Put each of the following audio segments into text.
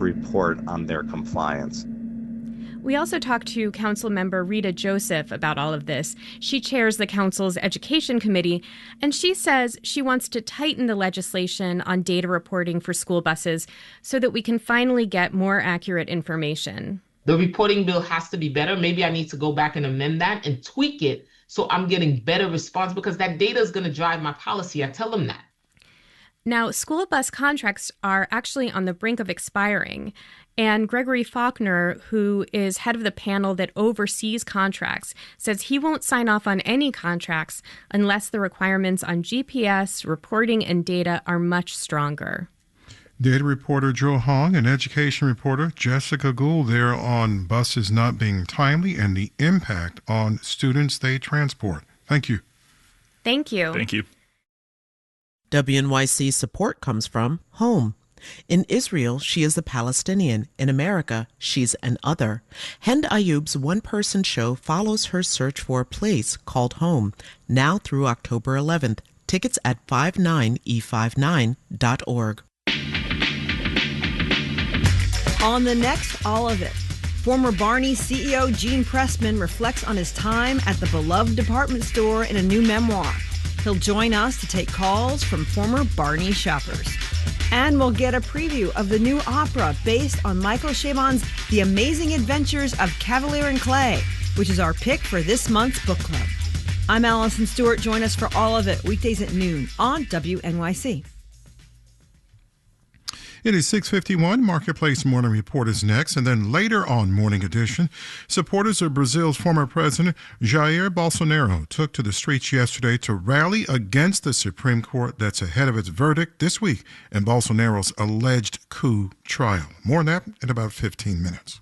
report on their compliance. We also talked to Council member Rita Joseph about all of this. She chairs the Council's Education Committee, and she says she wants to tighten the legislation on data reporting for school buses so that we can finally get more accurate information. The reporting bill has to be better. Maybe I need to go back and amend that and tweak it so I'm getting better response, because that data is going to drive my policy. I tell them that. Now, school bus contracts are actually on the brink of expiring. And Gregory Faulkner, who is head of the panel that oversees contracts, says he won't sign off on any contracts unless the requirements on GPS, reporting, and data are much stronger. Data reporter Joe Hong and education reporter Jessica Gould there on buses not being timely and the impact on students they transport. Thank you. Thank you. Thank you. WNYC support comes from Home. In Israel, she is a Palestinian. In America, she's an other. Hend Ayoub's one-person show follows her search for a place called home, now through October 11th. Tickets at 59e59.org. On the next All of It, former Barney CEO Gene Pressman reflects on his time at the beloved department store in a new memoir. He'll join us to take calls from former Barney shoppers. And we'll get a preview of the new opera based on Michael Chabon's The Amazing Adventures of Cavalier and Clay, which is our pick for this month's book club. I'm Allison Stewart. Join us for All of It, weekdays at noon on WNYC. It is 6:51. Marketplace Morning Report is next. And then later on Morning Edition, supporters of Brazil's former president, Jair Bolsonaro, took to the streets yesterday to rally against the Supreme Court that's ahead of its verdict this week in Bolsonaro's alleged coup trial. More on that in about 15 minutes.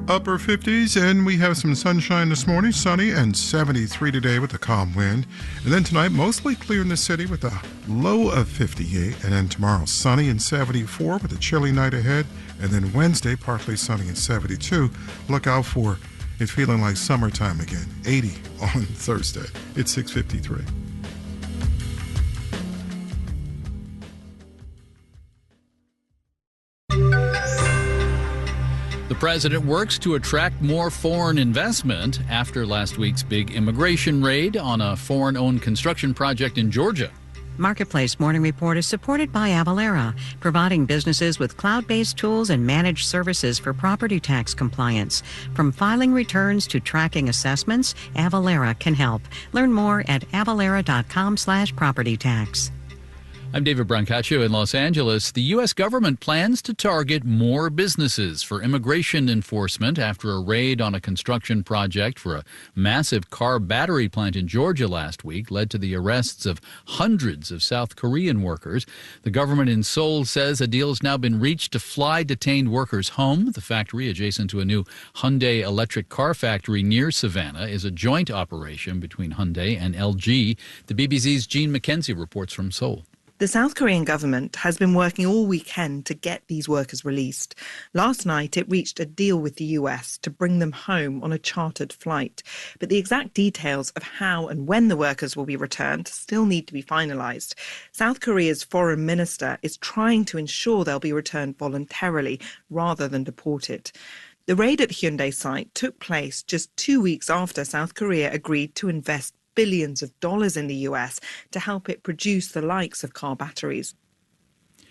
Upper 50s, and we have some sunshine this morning, sunny and 73 today with a calm wind. And then tonight, mostly clear in the city with a low of 58. And then tomorrow, sunny and 74 with a chilly night ahead. And then Wednesday, partly sunny and 72. Look out for it feeling like summertime again, 80 on Thursday. It's 6:53. The president works to attract more foreign investment after last week's big immigration raid on a foreign-owned construction project in Georgia. Marketplace Morning Report is supported by Avalara, providing businesses with cloud-based tools and managed services for property tax compliance. From filing returns to tracking assessments, Avalara can help. Learn more at avalara.com/propertytax. I'm David Brancaccio in Los Angeles. The U.S. government plans to target more businesses for immigration enforcement after a raid on a construction project for a massive car battery plant in Georgia last week led to the arrests of hundreds of South Korean workers. The government in Seoul says a deal has now been reached to fly detained workers home. The factory, adjacent to a new Hyundai electric car factory near Savannah, is a joint operation between Hyundai and LG. The BBC's Jean McKenzie reports from Seoul. The South Korean government has been working all weekend to get these workers released. Last night, it reached a deal with the US to bring them home on a chartered flight. But the exact details of how and when the workers will be returned still need to be finalized. South Korea's foreign minister is trying to ensure they'll be returned voluntarily rather than deported. The raid at Hyundai site took place just 2 weeks after South Korea agreed to invest billions of dollars in the US to help it produce the likes of car batteries.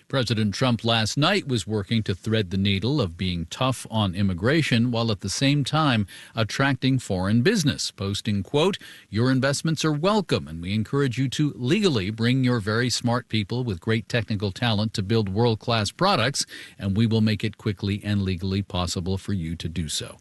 President Trump last night was working to thread the needle of being tough on immigration while at the same time attracting foreign business, posting, quote, "Your investments are welcome, and we encourage you to legally bring your very smart people with great technical talent to build world-class products, and we will make it quickly and legally possible for you to do so."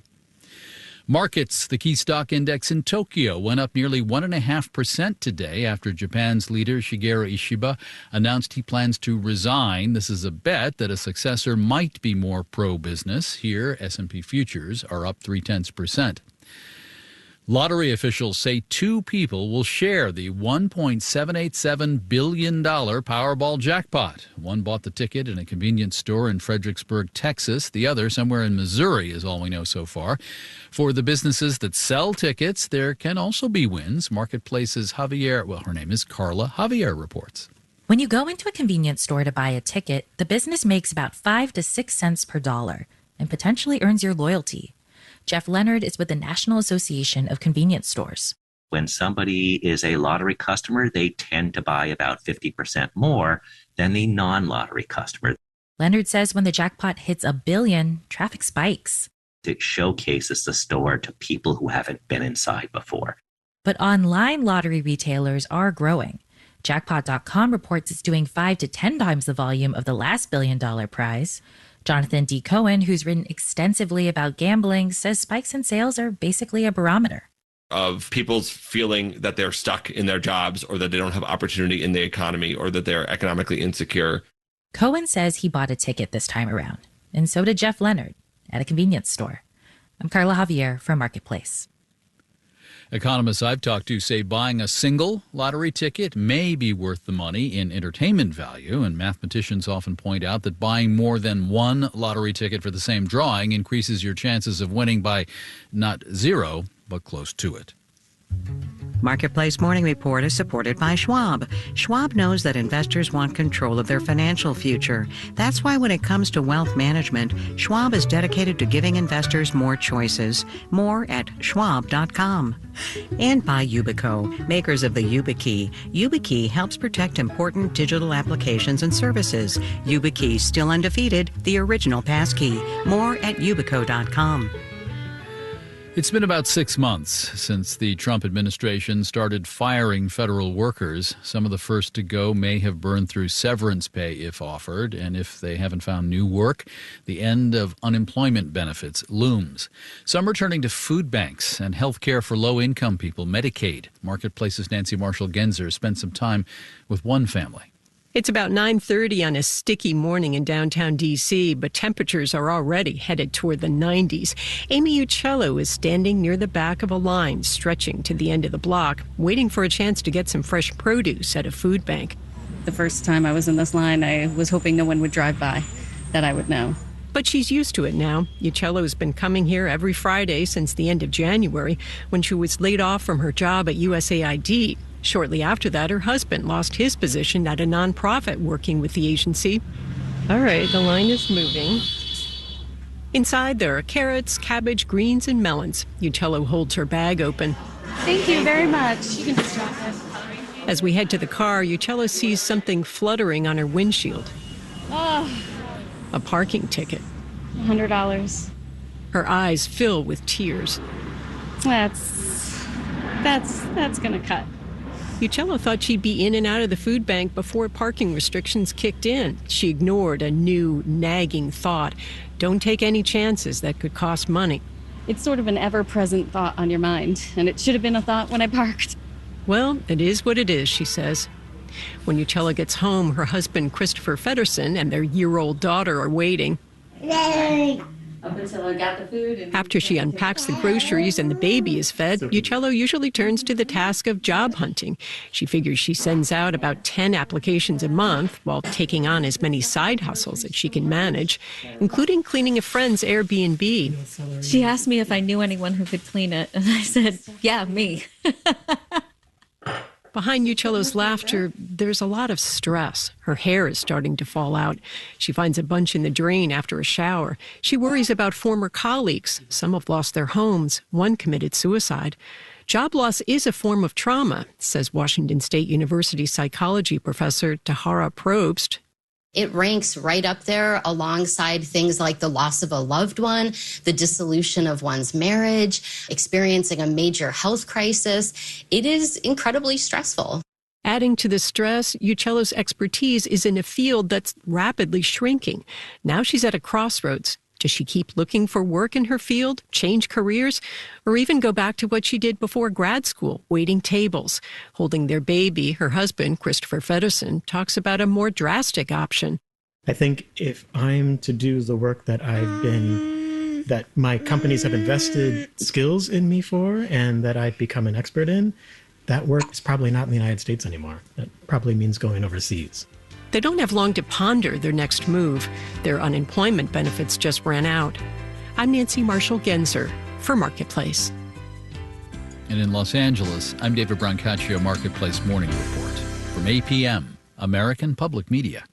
Markets, the key stock index in Tokyo, went up nearly 1.5% today after Japan's leader Shigeru Ishiba announced he plans to resign. This is a bet that a successor might be more pro-business. Here, S&P futures are up 0.3%. Lottery officials say two people will share the $1.787 billion Powerball jackpot. One bought the ticket in a convenience store in Fredericksburg, Texas. The other somewhere in Missouri is all we know so far. For the businesses that sell tickets, there can also be wins. Marketplace's her name is Carla Javier reports. When you go into a convenience store to buy a ticket, the business makes about 5 to 6 cents per dollar and potentially earns your loyalty. Jeff Leonard is with the National Association of Convenience Stores. When somebody is a lottery customer, they tend to buy about 50% more than the non-lottery customer. Leonard says when the jackpot hits $1 billion, traffic spikes. It showcases the store to people who haven't been inside before. But online lottery retailers are growing. Jackpot.com reports it's doing 5 to 10 times the volume of the last $1 billion prize. Jonathan D. Cohen, who's written extensively about gambling, says spikes in sales are basically a barometer of people's feeling that they're stuck in their jobs or that they don't have opportunity in the economy or that they're economically insecure. Cohen says he bought a ticket this time around, and so did Jeff Leonard at a convenience store. I'm Carla Javier from Marketplace. Economists I've talked to say buying a single lottery ticket may be worth the money in entertainment value, and mathematicians often point out that buying more than one lottery ticket for the same drawing increases your chances of winning by not zero, but close to it. Marketplace Morning Report is supported by Schwab. Schwab knows that investors want control of their financial future. That's why when it comes to wealth management, Schwab is dedicated to giving investors more choices. More at schwab.com. And by Yubico, makers of the YubiKey. YubiKey helps protect important digital applications and services. YubiKey, still undefeated, the original passkey. More at yubico.com. It's been about 6 months since the Trump administration started firing federal workers. Some of the first to go may have burned through severance pay if offered, and if they haven't found new work, the end of unemployment benefits looms. Some are turning to food banks and health care for low-income people, Medicaid. Marketplace's Nancy Marshall-Genzer spent some time with one family. It's about 9:30 on a sticky morning in downtown D.C., but temperatures are already headed toward the 90s. Amy Uccello is standing near the back of a line stretching to the end of the block, waiting for a chance to get some fresh produce at a food bank. The first time I was in this line, I was hoping no one would drive by, that I would know. But she's used to it now. Uccello's been coming here every Friday since the end of January, when she was laid off from her job at USAID. Shortly after that, her husband lost his position at a nonprofit working with the agency. All right, the line is moving. Inside, there are carrots, cabbage, greens, and melons. Uccello holds her bag open. Thank you very much. You can just drop it. As we head to the car, Uccello sees something fluttering on her windshield. Oh. A parking ticket. $100. Her eyes fill with tears. That's gonna cut. Uccello thought she'd be in and out of the food bank before parking restrictions kicked in. She ignored a new, nagging thought. Don't take any chances that could cost money. It's sort of an ever-present thought on your mind, and it should have been a thought when I parked. Well, it is what it is, she says. When Uccello gets home, her husband, Christopher Feddersen, and their year-old daughter are waiting. Yay! Up until I got the food. After she unpacks the groceries and the baby is fed, Uccello usually turns to the task of job hunting. She figures she sends out about 10 applications a month while taking on as many side hustles as she can manage, including cleaning a friend's Airbnb. She asked me if I knew anyone who could clean it, and I said, yeah, me. Behind Uccello's laughter, there's a lot of stress. Her hair is starting to fall out. She finds a bunch in the drain after a shower. She worries about former colleagues. Some have lost their homes. One committed suicide. Job loss is a form of trauma, says Washington State University psychology professor Tahara Probst. It ranks right up there alongside things like the loss of a loved one, the dissolution of one's marriage, experiencing a major health crisis. It is incredibly stressful. Adding to the stress, Uccello's expertise is in a field that's rapidly shrinking. Now she's at a crossroads. Does she keep looking for work in her field, change careers, or even go back to what she did before grad school, waiting tables? Holding their baby, her husband, Christopher Feddersen, talks about a more drastic option. I think if I'm to do the work that I've been that my companies have invested skills in me for and that I've become an expert in, that work is probably not in the United States anymore. That probably means going overseas. They don't have long to ponder their next move. Their unemployment benefits just ran out. I'm Nancy Marshall-Genzer for Marketplace. And in Los Angeles, I'm David Brancaccio, Marketplace Morning Report. From APM, American Public Media.